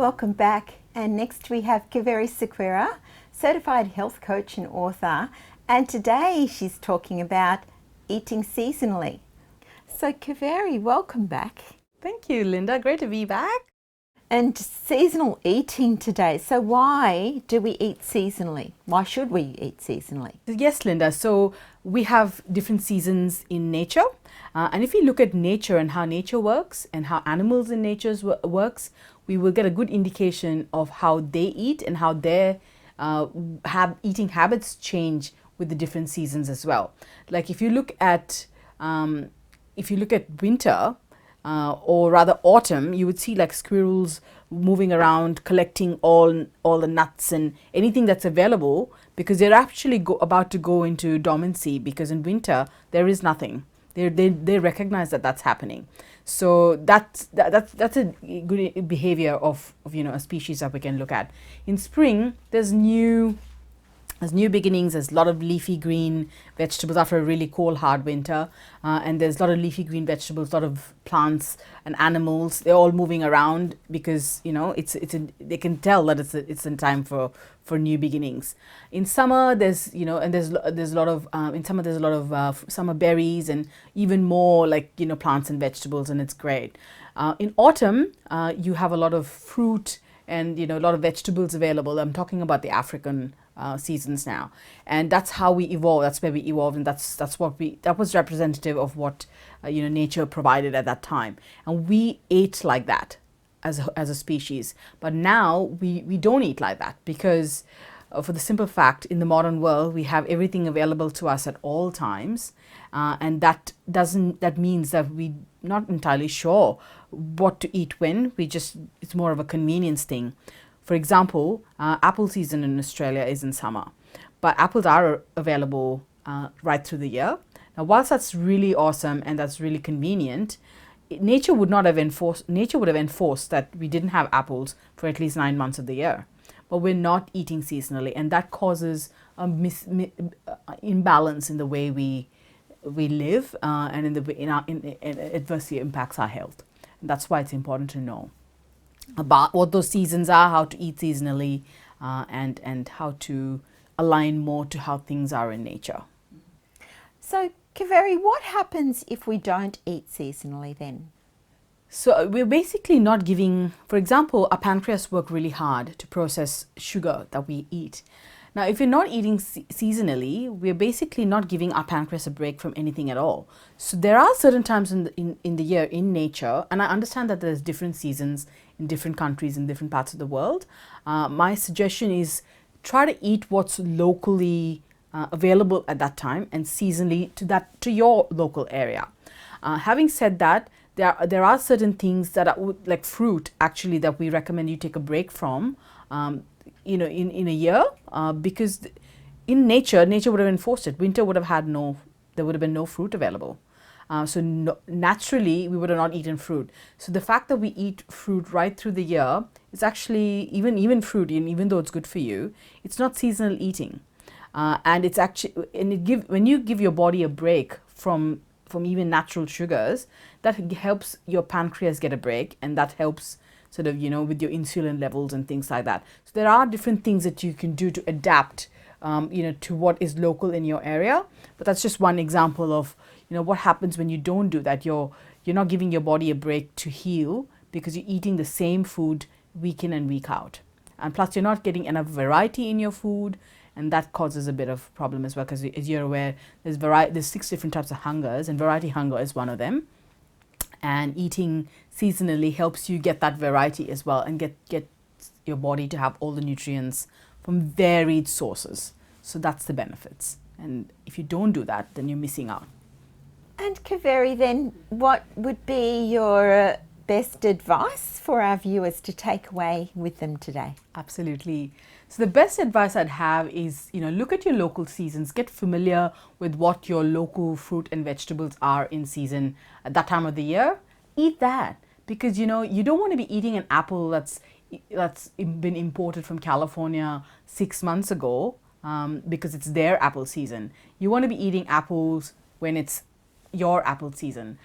Welcome back. And next we have Kaveri Sequeira, certified health coach and author. And today she's talking about eating seasonally. So Kaveri, welcome back. Thank you, Linda. Great to be back. And seasonal eating today. So why do we eat seasonally? Why should we eat seasonally? Yes, Linda. So we have different seasons in nature. And if we look at nature and how nature works and how animals in nature works, we will get a good indication of how they eat and how their eating habits change with the different seasons as well. Like if you look at winter, or rather autumn, you would see like squirrels moving around collecting all the nuts and anything that's available, because they're actually about to go into dormancy, because in winter there is nothing. They recognize that that's happening. So that's a good behavior of a species that we can look at. In spring, there's new beginnings. There's a lot of leafy green vegetables after a really cold, hard winter. And there's a lot of leafy green vegetables, a lot of plants and animals. They're all moving around because, they can tell that it's in time for new beginnings. In summer, there's a lot of summer berries and even more like, plants and vegetables, and it's great. In autumn, you have a lot of fruit and, a lot of vegetables available. I'm talking about the African seasons now, and that's how we evolve. That's where we evolved, and that was representative of what nature provided at that time, and we ate like that as a species. But now we don't eat like that, because for the simple fact, in the modern world we have everything available to us at all times, and that means that we're not entirely sure what to eat when. It's more of a convenience thing. For example, apple season in Australia is in summer, but apples are available right through the year. Now, whilst that's really awesome and that's really convenient, nature would have enforced that we didn't have apples for at least 9 months of the year. But we're not eating seasonally, and that causes a imbalance in the way we live, and it adversely impacts our health. And that's why it's important to know about what those seasons are, how to eat seasonally, and how to align more to how things are in nature. So Kaveri, what happens if we don't eat seasonally then? So we're basically not giving, for example, our pancreas work really hard to process sugar that we eat. Now, if you're not eating seasonally, we're basically not giving our pancreas a break from anything at all. So there are certain times in the year in nature, and I understand that there's different seasons in different countries in different parts of the world. My suggestion is try to eat what's locally available at that time and seasonally to your local area. Having said that, there are certain things that are like fruit actually that we recommend you take a break from. In a year, because in nature would have enforced it. Winter would have there would have been no fruit available. Naturally, we would have not eaten fruit. So the fact that we eat fruit right through the year is actually, even fruit, and even though it's good for you, it's not seasonal eating. And it's actually, when you give your body a break from even natural sugars, that helps your pancreas get a break, and that helps sort of, with your insulin levels and things like that. So there are different things that you can do to adapt, to what is local in your area. But that's just one example of, what happens when you don't do that. You're not giving your body a break to heal, because you're eating the same food week in and week out. And plus you're not getting enough variety in your food, and that causes a bit of problem as well, because as you're aware, there's 6 different types of hungers, and variety hunger is one of them. And eating seasonally helps you get that variety as well, and get your body to have all the nutrients from varied sources. So that's the benefits. And if you don't do that, then you're missing out. And Kaveri, then what would be your best advice for our viewers to take away with them today? Absolutely. So the best advice I'd have is, look at your local seasons, get familiar with what your local fruit and vegetables are in season at that time of the year. Eat that, because you don't want to be eating an apple that's been imported from California 6 months ago, because it's their apple season. You want to be eating apples when it's your apple season.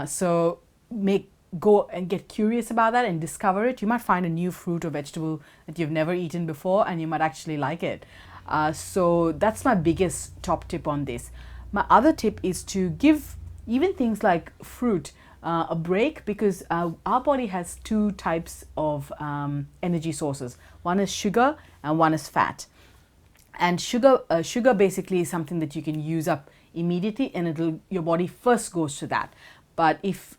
So make go and get curious about that and discover it, you might find a new fruit or vegetable that you've never eaten before, and you might actually like it. So that's my biggest top tip on this. My other tip is to give even things like fruit a break, because our body has two types of energy sources. One is sugar and one is fat. And sugar basically is something that you can use up immediately, and your body first goes to that. But if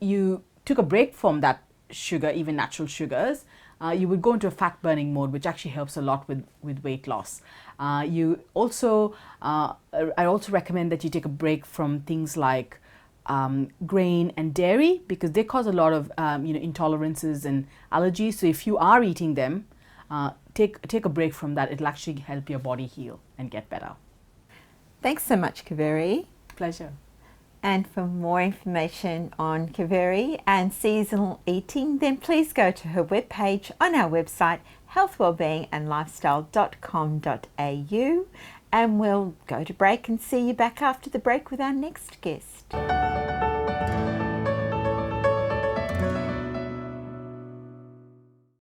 you took a break from that sugar, even natural sugars, you would go into a fat burning mode, which actually helps a lot with weight loss. I also recommend that you take a break from things like grain and dairy, because they cause a lot of intolerances and allergies. So if you are eating them, take a break from that. It'll actually help your body heal and get better. Thanks so much, Kaveri. Pleasure. And for more information on Kaveri and seasonal eating, then please go to her webpage on our website, healthwellbeingandlifestyle.com.au, and we'll go to break and see you back after the break with our next guest.